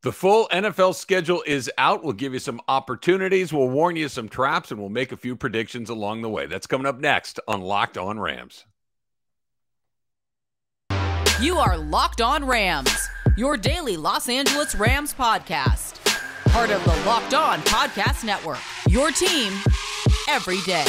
The full NFL schedule is out. We'll give you some opportunities. We'll warn you some traps, and we'll make a few predictions along the way. That's coming up next on Locked On Rams. You are Locked On Rams, your daily Los Angeles Rams podcast. Part of the Locked On Podcast Network, your team every day.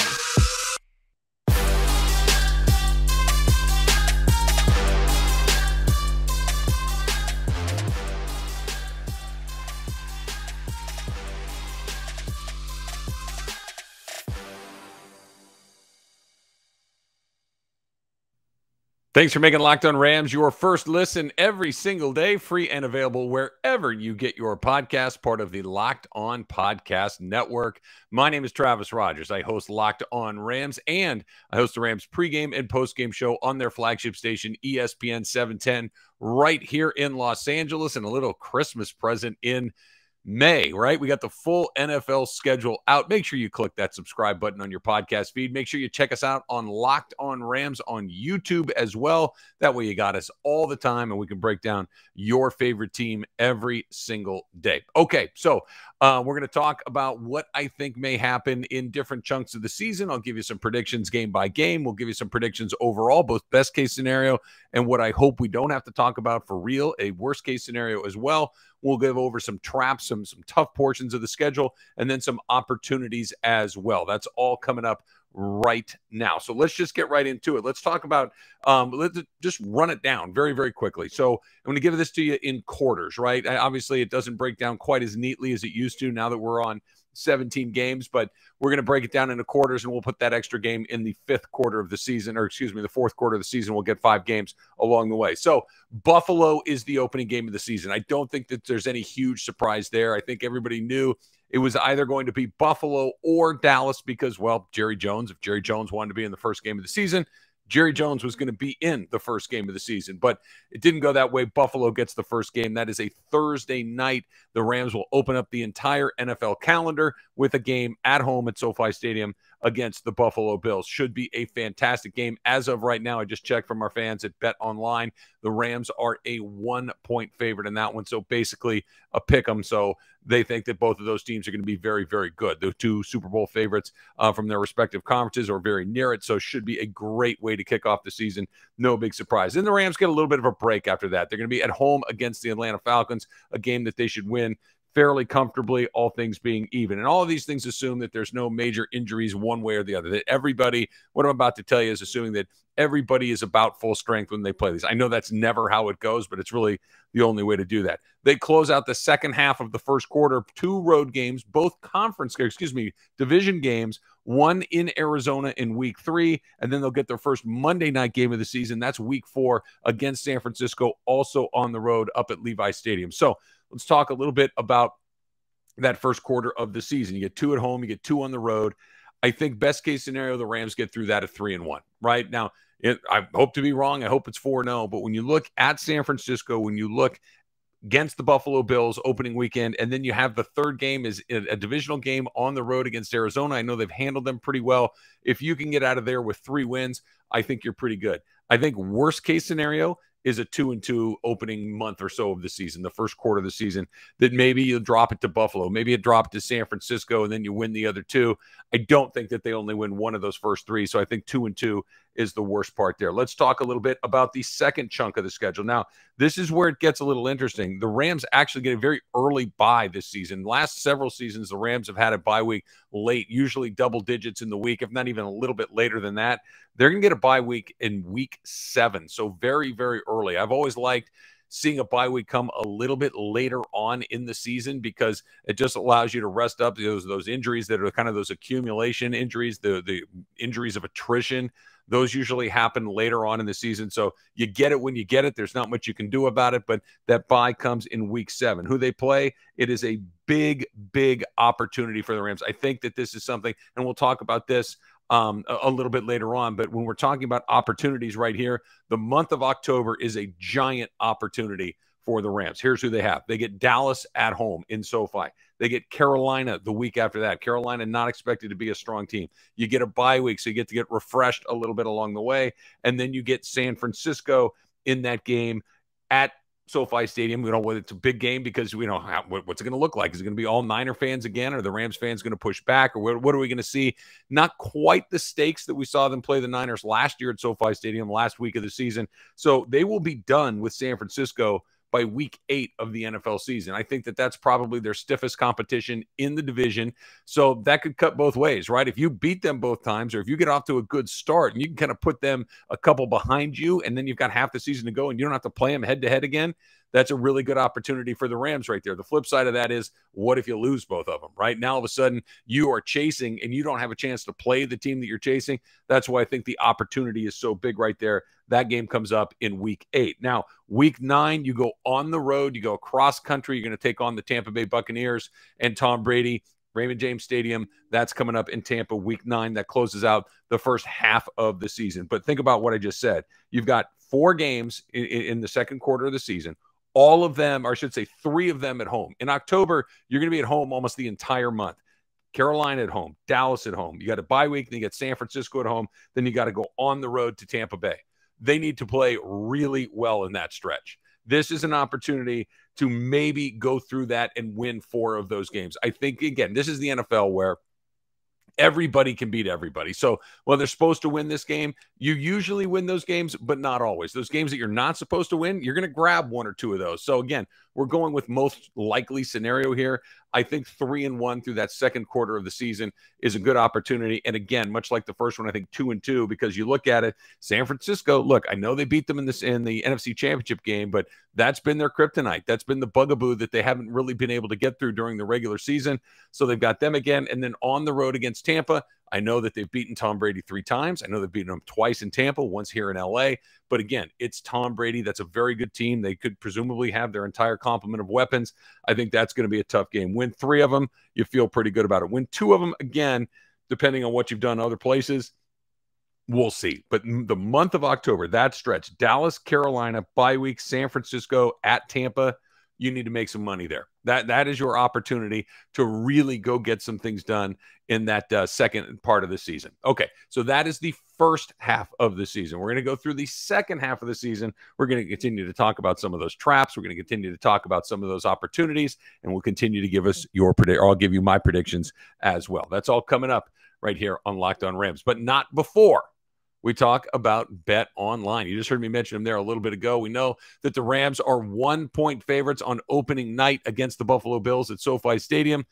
Thanks for making Locked On Rams your first listen every single day, free and available wherever you get your podcast, part of the Locked On Podcast Network. My name is Travis Rogers. I host Locked On Rams, and I host the Rams pregame and postgame show on their flagship station, ESPN 710, right here in Los Angeles, and a little Christmas present in May, right? We got the full NFL schedule out. Make sure you click that subscribe button on your podcast feed. Make sure you check us out on Locked On Rams on YouTube as well. That way you got us all the time, and we can break down your favorite team every single day. Okay, so we're going to talk about what I think may happen in different chunks of the season. I'll give you some predictions game by game. We'll give you some predictions overall, both best case scenario and what I hope we don't have to talk about for real, a worst case scenario as well. We'll give over some traps, some tough portions of the schedule, and then some opportunities as well. That's all coming up right now. So let's just get right into it. Let's talk about, let's just run it down very, very quickly. So I'm going to give this to you in quarters, right? Obviously, it doesn't break down quite as neatly as it used to now that we're on 17 games, but we're going to break it down into quarters, and we'll put that extra game in the fifth quarter of the season, or excuse me, the fourth quarter of the season. We'll get 5 games along the way. So Buffalo is the opening game of the season. I don't think that there's any huge surprise there. I think everybody knew it was either going to be Buffalo or Dallas because, well, Jerry Jones, if Jerry Jones wanted to be in the first game of the season, Jerry Jones was going to be in the first game of the season, but it didn't go that way. Buffalo gets the first game. That is a Thursday night. The Rams will open up the entire NFL calendar with a game at home at SoFi Stadium against the Buffalo Bills. Should be a fantastic game. As of right now, I just checked from our fans at BetOnline. The Rams are a 1-point favorite in that one, so basically a pick 'em. So they think that both of those teams are going to be very, very good. The two Super Bowl favorites from their respective conferences are very near it, so should be a great way to kick off the season. No big surprise. Then the Rams get a little bit of a break after that. They're going to be at home against the Atlanta Falcons, a game that they should win fairly comfortably, all things being even. And all of these things assume that there's no major injuries one way or the other, that everybody, what I'm about to tell you is assuming that everybody is about full strength when they play these. I know that's never how it goes, but it's really the only way to do that. They close out the second half of the first quarter, 2 road games, both division games, one in Arizona in week 3, and then they'll get their first Monday night game of the season. That's week 4 against San Francisco, also on the road up at Levi Stadium. So let's talk a little bit about that first quarter of the season. You get 2 at home, you get 2 on the road. I think best case scenario, the Rams get through that at 3-1. Right now, I hope to be wrong. I hope it's 4-0. But when you look at San Francisco, when you look against the Buffalo Bills opening weekend, and then you have the third game is a divisional game on the road against Arizona. I know they've handled them pretty well. If you can get out of there with 3 wins, I think you're pretty good. I think worst case scenario is a 2-2 opening month or so of the season, the first quarter of the season, that maybe you'll drop it to Buffalo, maybe you drop it to San Francisco, and then you win the other 2. I don't think that they only win one of those first 3, so I think 2-2 is the worst part there. Let's talk a little bit about the second chunk of the schedule. Now, this is where it gets a little interesting. The Rams actually get a very early bye this season. Last several seasons, the Rams have had a bye week late, usually double digits in the week, if not even a little bit later than that. They're going to get a bye week in week 7, so very, very early. I've always liked seeing a bye week come a little bit later on in the season because it just allows you to rest up those injuries that are kind of those accumulation injuries, the injuries of attrition. Those usually happen later on in the season. So you get it when you get it. There's not much you can do about it, but that bye comes in week 7. Who they play, it is a big, big opportunity for the Rams. I think that this is something, and we'll talk about this a little bit later on, but when we're talking about opportunities right here, the month of October is a giant opportunity for the Rams. Here's who they have. They get Dallas at home in SoFi. They get Carolina the week after that. Carolina not expected to be a strong team. You get a bye week, so you get to get refreshed a little bit along the way. And then you get San Francisco in that game at SoFi Stadium. We don't know whether it's a big game because we know what's it going to look like. Is it going to be all Niner fans again? Or the Rams fans going to push back? Or what are we going to see? Not quite the stakes that we saw them play the Niners last year at SoFi Stadium last week of the season. So they will be done with San Francisco by week 8 of the NFL season. I think that that's probably their stiffest competition in the division. So that could cut both ways, right? If you beat them both times, or if you get off to a good start and you can kind of put them a couple behind you, and then you've got half the season to go and you don't have to play them head to head again, that's a really good opportunity for the Rams right there. The flip side of that is, what if you lose both of them, right? Now, all of a sudden, you are chasing and you don't have a chance to play the team that you're chasing. That's why I think the opportunity is so big right there. That game comes up in week 8. Now, week 9, you go on the road, you go across country. You're going to take on the Tampa Bay Buccaneers and Tom Brady. Raymond James Stadium, that's coming up in Tampa week 9. That closes out the first half of the season. But think about what I just said. You've got 4 games in the second quarter of the season. All of them, or I should say 3 of them at home. In October, you're going to be at home almost the entire month. Carolina at home, Dallas at home. You got a bye week, then you got San Francisco at home. Then you got to go on the road to Tampa Bay. They need to play really well in that stretch. This is an opportunity to maybe go through that and win 4 of those games. I think, again, this is the NFL where everybody can beat everybody. So while they're supposed to win this game, you usually win those games, but not always. Those games that you're not supposed to win, you're going to grab 1 or 2 of those. So again, we're going with most likely scenario here. I think 3-1 through that second quarter of the season is a good opportunity. And again, much like the first one, I think 2-2, because you look at it, San Francisco, look, I know they beat them in the NFC Championship game, but that's been their kryptonite. That's been the bugaboo that they haven't really been able to get through during the regular season. So they've got them again. And then on the road against Tampa, I know that they've beaten Tom Brady 3 times. I know they've beaten him twice in Tampa, once here in LA. But again, it's Tom Brady. That's a very good team. They could presumably have their entire complement of weapons. I think that's going to be a tough game. Win 3 of them, you feel pretty good about it. Win 2 of them, again, depending on what you've done other places, we'll see. But the month of October, that stretch, Dallas, Carolina, bye week, San Francisco, at Tampa, you need to make some money there. That is your opportunity to really go get some things done in that second part of the season. Okay, so that is the first half of the season. We're going to go through the second half of the season. We're going to continue to talk about some of those traps. We're going to continue to talk about some of those opportunities, and we'll continue to give us your prediction. I'll give you my predictions as well. That's all coming up right here on Locked On Rams, but not before we talk about BetOnline. You just heard me mention them there a little bit ago. We know that the Rams are 1-point favorites on opening night against the Buffalo Bills at SoFi Stadium,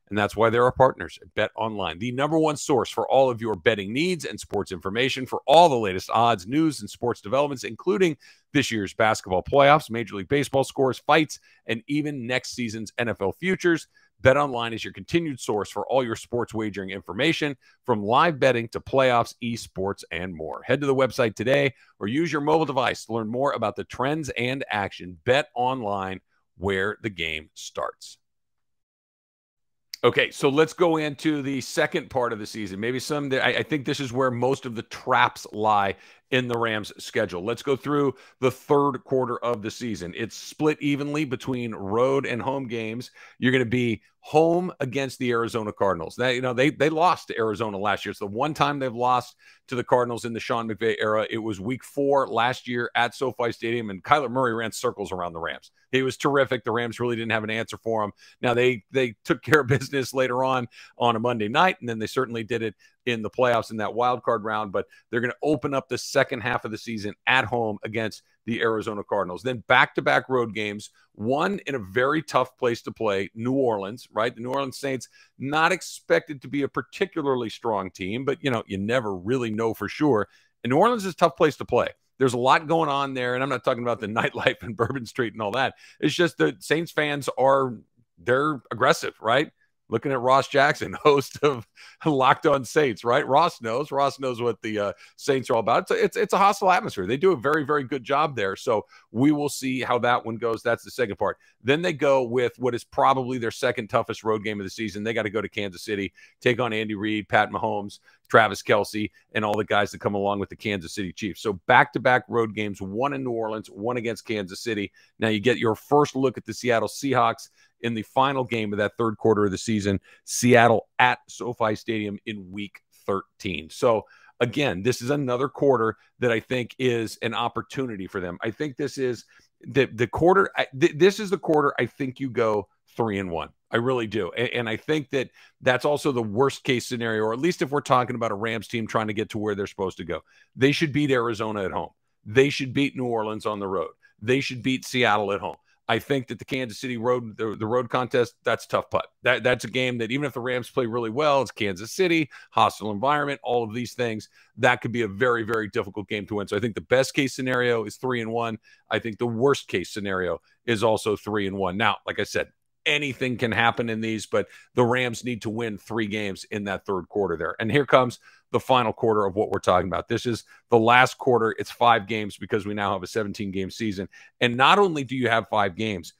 and that's why they're our partners at BetOnline, the #1 source for all of your betting needs and sports information. For all the latest odds, news, and sports developments, including this year's basketball playoffs, Major League Baseball scores, fights, and even next season's NFL futures. BetOnline is your continued source for all your sports wagering information, from live betting to playoffs, esports, and more. Head to the website today or use your mobile device to learn more about the trends and action. BetOnline, where the game starts. Okay, so let's go into the second part of the season. Maybe I think this is where most of the traps lie in the Rams' schedule. Let's go through the third quarter of the season. It's split evenly between road and home games. You're going to be home against the Arizona Cardinals. They lost to Arizona last year. It's the one time they've lost to the Cardinals in the Sean McVay era. It was week 4 last year at SoFi Stadium, and Kyler Murray ran circles around the Rams. He was terrific. The Rams really didn't have an answer for him. Now, they took care of business later on a Monday night, and then they certainly did it in the playoffs in that wild card round, but they're going to open up the second half of the season at home against the Arizona Cardinals. Then back-to-back road games, one in a very tough place to play, New Orleans, right? The New Orleans Saints, not expected to be a particularly strong team, but, you never really know for sure. And New Orleans is a tough place to play. There's a lot going on there, and I'm not talking about the nightlife and Bourbon Street and all that. It's just that Saints fans they're aggressive, right? Looking at Ross Jackson, host of Locked On Saints, right? Ross knows what the Saints are all about. It's a hostile atmosphere. They do a very, very good job there. So we will see how that one goes. That's the second part. Then they go with what is probably their second toughest road game of the season. They got to go to Kansas City, take on Andy Reid, Pat Mahomes, Travis Kelce, and all the guys that come along with the Kansas City Chiefs. So back-to-back road games, one in New Orleans, one against Kansas City. Now you get your first look at the Seattle Seahawks in the final game of that third quarter of the season, Seattle at SoFi Stadium in week 13. So again, this is another quarter that I think is an opportunity for them. I think this is the quarter, this is the quarter I think you go 3-1. I really do. And I think that that's also the worst case scenario, or at least if we're talking about a Rams team trying to get to where they're supposed to go. They should beat Arizona at home. They should beat New Orleans on the road. They should beat Seattle at home. I think that the Kansas City road, the road contest, that's a tough putt. That's a game that even if the Rams play really well, it's Kansas City, hostile environment, all of these things, that could be a very, very difficult game to win. So I think the best case scenario is 3-1. I think the worst case scenario is also 3-1. Now, like I said, anything can happen in these, but the Rams need to win 3 games in that third quarter there. And here comes the final quarter of what we're talking about. This is the last quarter. It's 5 games because we now have a 17-game season. And not only do you have 5 games,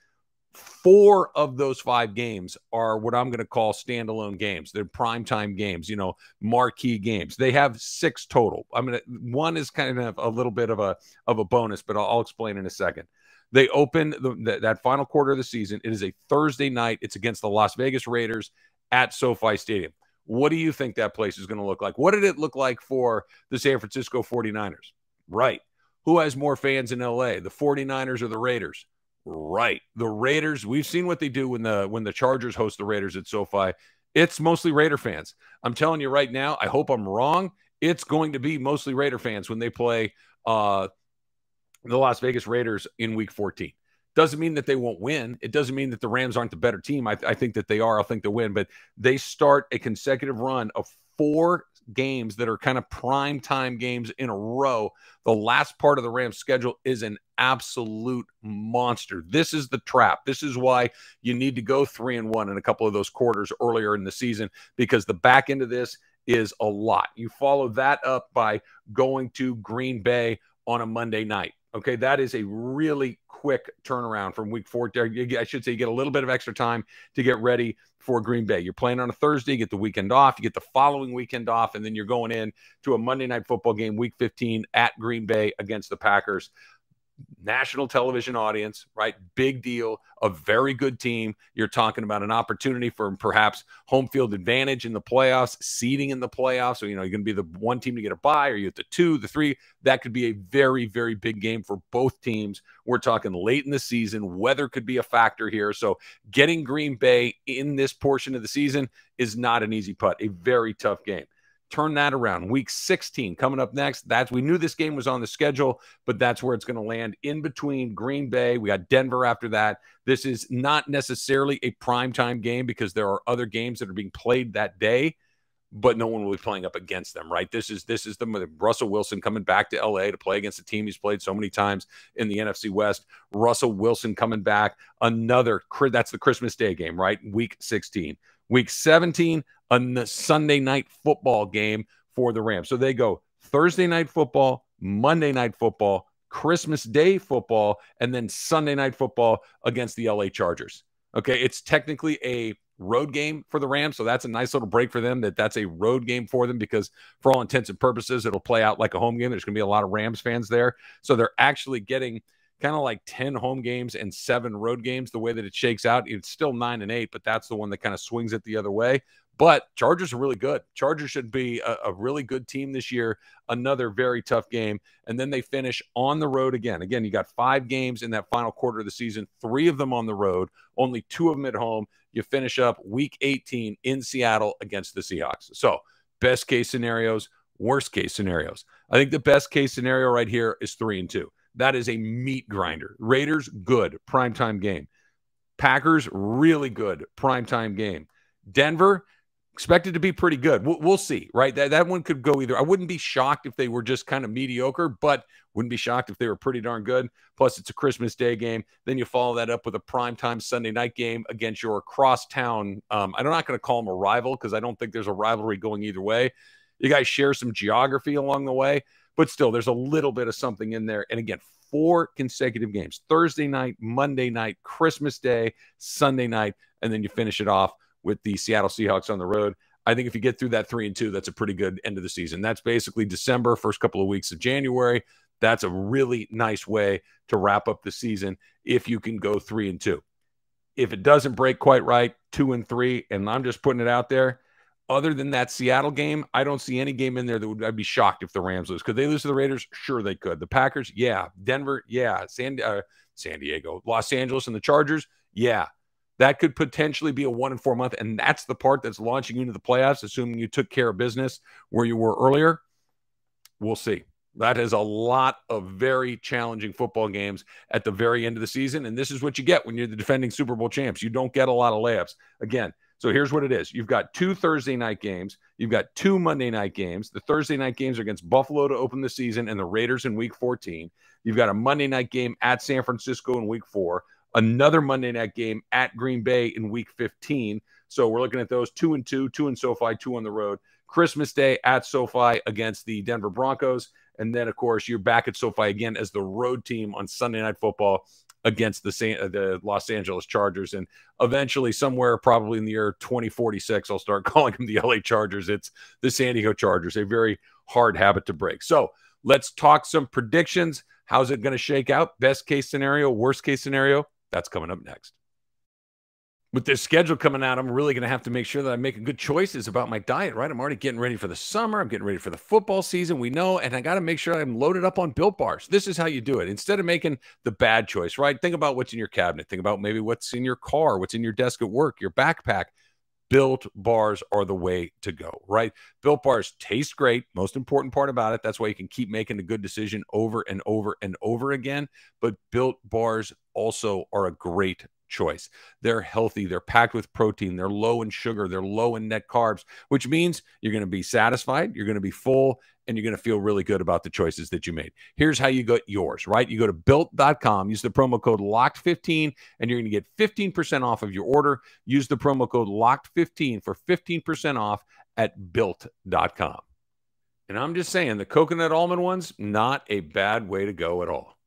4 of those 5 games are what I'm going to call standalone games. They're primetime games, marquee games. They have 6 total. One is kind of a little bit of a bonus, but I'll explain in a second. They open that final quarter of the season. It is a Thursday night. It's against the Las Vegas Raiders at SoFi Stadium. What do you think that place is going to look like? What did it look like for the San Francisco 49ers? Right. Who has more fans in LA, the 49ers or the Raiders? Right. The Raiders, we've seen what they do when the Chargers host the Raiders at SoFi. It's mostly Raider fans. I'm telling you right now, I hope I'm wrong. It's going to be mostly Raider fans when they play the Las Vegas Raiders in week 14. Doesn't mean that they won't win. It doesn't mean that the Rams aren't the better team. I think that they are. I think they'll win. But they start a consecutive run of 4 games that are kind of prime time games in a row. The last part of the Rams schedule is an absolute monster. This is the trap. This is why you need to go 3-1 in a couple of those quarters earlier in the season, because the back end of this is a lot. You follow that up by going to Green Bay on a Monday night. Okay, that is a really quick turnaround from week 4. I should say you get a little bit of extra time to get ready for Green Bay. You're playing on a Thursday, you get the weekend off, you get the following weekend off, and then you're going in to a Monday night football game, week 15 at Green Bay against the Packers. National television audience, right? Big deal. A very good team. You're talking about an opportunity for perhaps home field advantage in the playoffs, seeding in the playoffs. So, you're going to be the one team to get a bye, or you at the 2, the 3. That could be a very, very big game for both teams. We're talking late in the season. Weather could be a factor here. So getting Green Bay in this portion of the season is not an easy putt. A very tough game. Turn that around. Week 16 coming up next. We knew this game was on the schedule, but that's where it's going to land, in between Green Bay. We got Denver after that. This is not necessarily a primetime game because there are other games that are being played that day, but no one will be playing up against them, right? This is the Russell Wilson coming back to LA to play against a team he's played so many times in the NFC West. Russell Wilson coming back. That's the Christmas Day game, right? Week 16. Week 17, a Sunday night football game for the Rams. So they go Thursday night football, Monday night football, Christmas Day football, and then Sunday night football against the LA Chargers. Okay, it's technically a road game for the Rams, so that's a nice little break for them. That's a road game for them, because for all intents and purposes, it'll play out like a home game. There's going to be a lot of Rams fans there. So they're actually getting kind of like 10 home games and 7 road games. The way that it shakes out, it's still 9-8, but that's the one that kind of swings it the other way. But Chargers are really good. Chargers should be a really good team this year. Another very tough game. And then they finish on the road again. Again, you got 5 games in that final quarter of the season, 3 of them on the road, only 2 of them at home. You finish up week 18 in Seattle against the Seahawks. So best case scenarios, worst case scenarios. I think the best case scenario right here is 3-2. That is a meat grinder. Raiders, good, primetime game. Packers, really good, primetime game. Denver, expected to be pretty good. We'll see, right? That one could go either. I wouldn't be shocked if they were just kind of mediocre, but wouldn't be shocked if they were pretty darn good. Plus, it's a Christmas Day game. Then you follow that up with a primetime Sunday night game against your crosstown. I'm not going to call them a rival, because I don't think there's a rivalry going either way. You guys share some geography along the way, but still, there's a little bit of something in there. And again, 4 consecutive games: Thursday night, Monday night, Christmas Day, Sunday night, and then you finish it off with the Seattle Seahawks on the road. I think if you get through that 3-2, that's a pretty good end of the season. That's basically December, first couple of weeks of January. That's a really nice way to wrap up the season if you can go 3-2. If it doesn't break quite right, 2-3, and I'm just putting it out there, Other than that Seattle game, I don't see any game in there that I'd be shocked if the Rams lose. Could they lose to the Raiders? Sure, they could. The Packers, yeah. Denver, yeah. San Diego, Los Angeles, and the Chargers, yeah. That could potentially be a 1-4 month, and that's the part that's launching you into the playoffs, assuming you took care of business where you were earlier. We'll see. That is a lot of very challenging football games at the very end of the season, and this is what you get when you're the defending Super Bowl champs. You don't get a lot of layups. Again, so here's what it is. You've got 2 Thursday night games. You've got 2 Monday night games. The Thursday night games are against Buffalo to open the season and the Raiders in Week 14. You've got a Monday night game at San Francisco in Week 4. Another Monday night game at Green Bay in Week 15. So we're looking at those 2-2, 2 in SoFi, 2 on the road. Christmas Day at SoFi against the Denver Broncos. And then, of course, you're back at SoFi again as the road team on Sunday Night Football against the Los Angeles Chargers. And eventually, somewhere probably in the year 2046, I'll start calling them the LA Chargers. It's the San Diego Chargers, a very hard habit to break. So let's talk some predictions. How's it going to shake out? Best case scenario, worst case scenario? That's coming up next. With this schedule coming out, I'm really going to have to make sure that I'm making good choices about my diet, right? I'm already getting ready for the summer. I'm getting ready for the football season. We know, and I got to make sure I'm loaded up on Built Bars. This is how you do it. Instead of making the bad choice, right? Think about what's in your cabinet. Think about maybe what's in your car, what's in your desk at work, your backpack. Built Bars are the way to go, right? Built Bars taste great. Most important part about it, that's why you can keep making a good decision over and over and over again. But Built Bars also are a great choice. They're healthy. They're packed with protein. They're low in sugar. They're low in net carbs, which means you're going to be satisfied. You're going to be full, and you're going to feel really good about the choices that you made. Here's how you get yours, right? You go to built.com, use the promo code LOCKED15, and you're going to get 15% off of your order. Use the promo code LOCKED15 for 15% off at built.com. And I'm just saying, the coconut almond ones, not a bad way to go at all.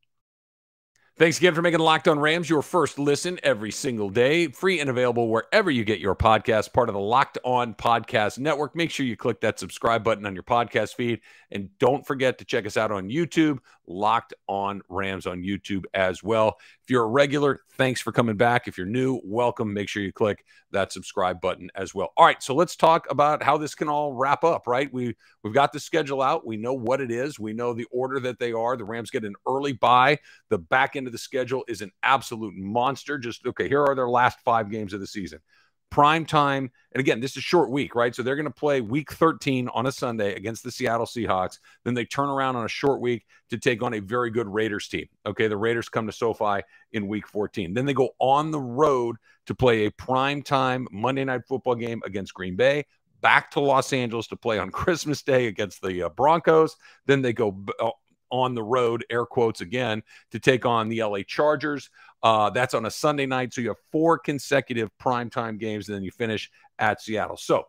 Thanks again for making Locked On Rams your first listen every single day. Free and available wherever you get your podcast, part of the Locked On Podcast Network. Make sure you click that subscribe button on your podcast feed. And don't forget to check us out on YouTube, Locked On Rams on YouTube as well. If you're a regular, thanks for coming back. If you're new, welcome. Make sure you click that subscribe button as well. All right, so let's talk about how this can all wrap up, right? We've got the schedule out. We know what it is. We know the order that they are. The Rams get an early bye. The back end of the schedule is an absolute monster. Okay, here are their last 5 games of the season. Prime time, and again, this is a short week, right? So they're going to play week 13 on a Sunday against the Seattle Seahawks. Then they turn around on a short week to take on a very good Raiders team. Okay, the Raiders come to SoFi in week 14. Then they go on the road to play a prime time Monday Night Football game against Green Bay, back to Los Angeles to play on Christmas Day against the Broncos. Then they go on the road, air quotes again, to take on the LA Chargers. That's on a Sunday night. So you have 4 consecutive primetime games, and then you finish at Seattle. So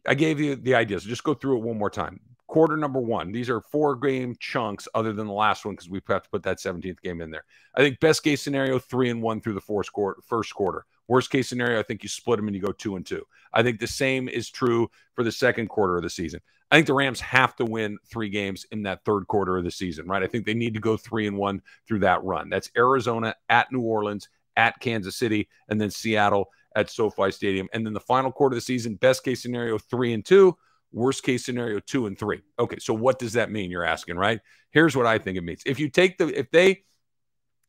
I gave you the idea. So just go through it one more time. Quarter number 1. These are 4-game chunks other than the last one because we have to put that 17th game in there. I think best case scenario, 3-1 through the first quarter. Worst case scenario, I think you split them and you go 2-2. I think the same is true for the second quarter of the season. I think the Rams have to win 3 games in that third quarter of the season, right? I think they need to go 3-1 through that run. That's Arizona, at New Orleans, at Kansas City, and then Seattle at SoFi Stadium. And then the final quarter of the season, best case scenario, 3-2. Worst case scenario, 2-3. Okay, so what does that mean? You're asking, right? Here's what I think it means. If they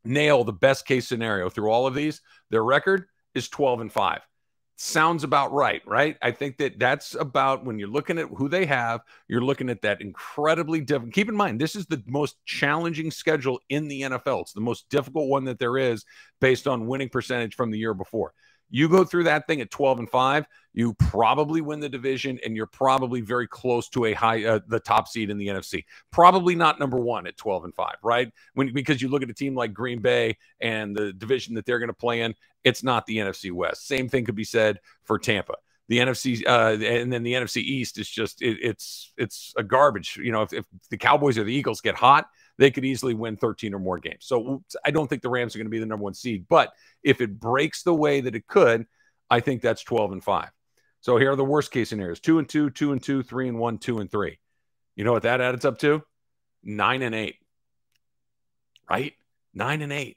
nail the best case scenario through all of these, their record is 12-5. Sounds about right? I think that's about, when you're looking at who they have, you're looking at that incredibly difficult. Keep in mind, this is the most challenging schedule in the NFL. It's the most difficult one that there is based on winning percentage from the year before. You go through that thing at 12-5, you probably win the division, and you're probably very close to the top seed in the NFC. Probably not number 1 at 12-5, right? Because you look at a team like Green Bay and the division that they're going to play in, it's not the NFC West. Same thing could be said for Tampa. The NFC and then the NFC East is just it's a garbage. You know, if the Cowboys or the Eagles get hot, they could easily win 13 or more games. So I don't think the Rams are going to be the number 1 seed. But if it breaks the way that it could, I think that's 12-5. So here are the worst case scenarios: 2-2, 2-2, 3-1, 2-3. You know what that adds up to? 9-8. Right? 9-8.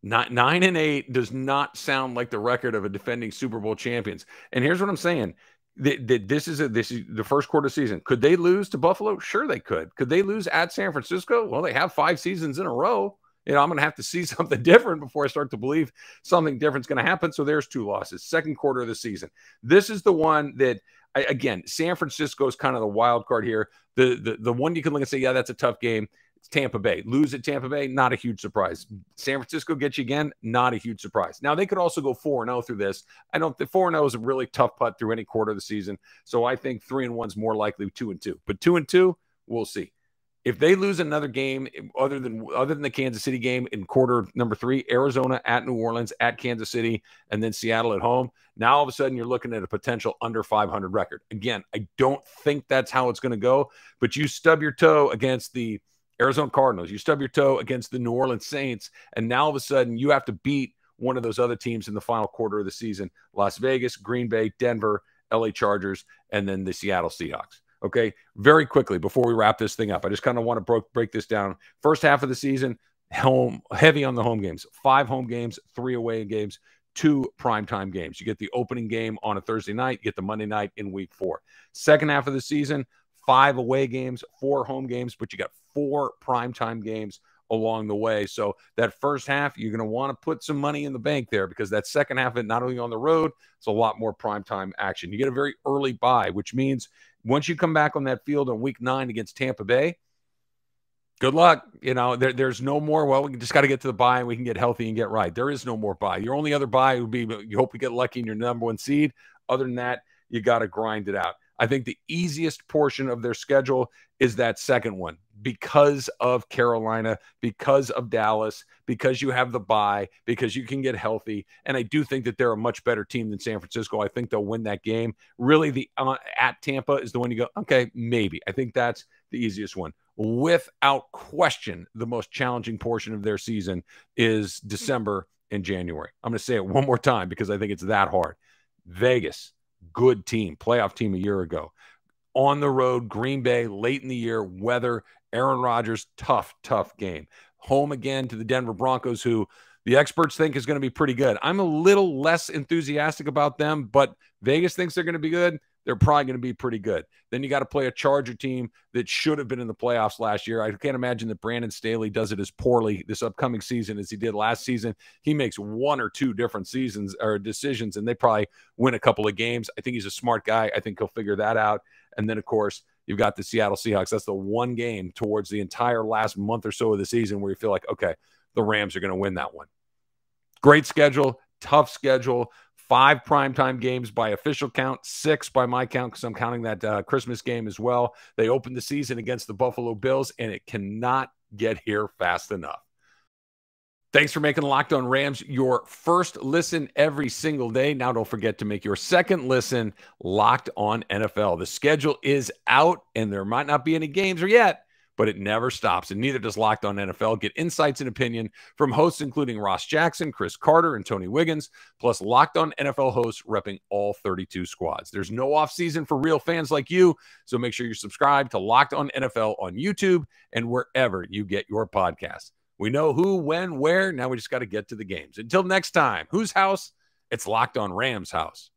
9-8 does not sound like the record of a defending Super Bowl champions. And here's what I'm saying. This is the first quarter of the season. Could they lose to Buffalo? Sure, they could. Could they lose at San Francisco? Well, they have 5 seasons in a row. I'm going to have to see something different before I start to believe something different is going to happen. So there's 2 losses. Second quarter of the season. This is the one that, again, San Francisco is kind of the wild card here. The one you can look and say, yeah, that's a tough game. It's Tampa Bay. Lose at Tampa Bay, not a huge surprise. San Francisco gets you again, not a huge surprise. Now, they could also go 4-0 through this. I don't think 4-0 is a really tough putt through any quarter of the season. So I think 3-1 is more likely 2-2. But 2-2, we'll see. If they lose another game other than the Kansas City game in quarter number 3, Arizona at New Orleans, at Kansas City, and then Seattle at home, now all of a sudden you're looking at a potential under 500 record. Again, I don't think that's how it's going to go, but you stub your toe against the Arizona Cardinals, you stub your toe against the New Orleans Saints, and now all of a sudden you have to beat one of those other teams in the final quarter of the season: Las Vegas, Green Bay, Denver, LA Chargers, and then the Seattle Seahawks. Okay, very quickly before we wrap this thing up, I just kind of want to break this down. First half of the season, heavy on the home games. 5 home games, 3 away games, 2 primetime games. You get the opening game on a Thursday night, you get the Monday night in week 4. Second half of the season, 5 away games, 4 home games, but you got 4 primetime games along the way. So that first half, you're going to want to put some money in the bank there, because that second half of it, not only on the road, it's a lot more primetime action. You get a very early bye, which means once you come back on that field on week 9 against Tampa Bay, good luck. There's no more, well, we just got to get to the bye and we can get healthy and get right. There is no more bye. Your only other bye would be, you hope you get lucky in your number 1 seed. Other than that, you got to grind it out. I think the easiest portion of their schedule is that second one, because of Carolina, because of Dallas, because you have the bye, because you can get healthy. And I do think that they're a much better team than San Francisco. I think they'll win that game. Really, the at Tampa is the one you go, okay, maybe. I think that's the easiest one. Without question, the most challenging portion of their season is December and January. I'm going to say it one more time because I think it's that hard. Vegas, good team, playoff team a year ago. On the road, Green Bay, late in the year, weather, Aaron Rodgers, tough game. Home again to the Denver Broncos, who the experts think is going to be pretty good. I'm a little less enthusiastic about them, but Vegas thinks they're going to be good. They're probably going to be pretty good. Then you got to play a Charger team that should have been in the playoffs last year. I can't imagine that Brandon Staley does it as poorly this upcoming season as he did last season. He makes 1 or 2 different seasons or decisions, and they probably win a couple of games. I think he's a smart guy. I think he'll figure that out. And then, of course, you've got the Seattle Seahawks. That's the one game towards the entire last month or so of the season where you feel like, okay, the Rams are going to win that one. Great schedule, tough schedule. 5 primetime games by official count, 6 by my count because I'm counting that Christmas game as well. They opened the season against the Buffalo Bills, and it cannot get here fast enough. Thanks for making Locked On Rams your first listen every single day. Now don't forget to make your second listen Locked On NFL. The schedule is out, and there might not be any games yet, but it never stops, and neither does Locked On NFL. Get insights and opinion from hosts including Ross Jackson, Chris Carter, and Tony Wiggins, plus Locked On NFL hosts repping all 32 squads. There's no offseason for real fans like you, so make sure you subscribe to Locked On NFL on YouTube and wherever you get your podcasts. We know who, when, where. Now we just got to get to the games. Until next time, whose house? It's Locked On Rams house.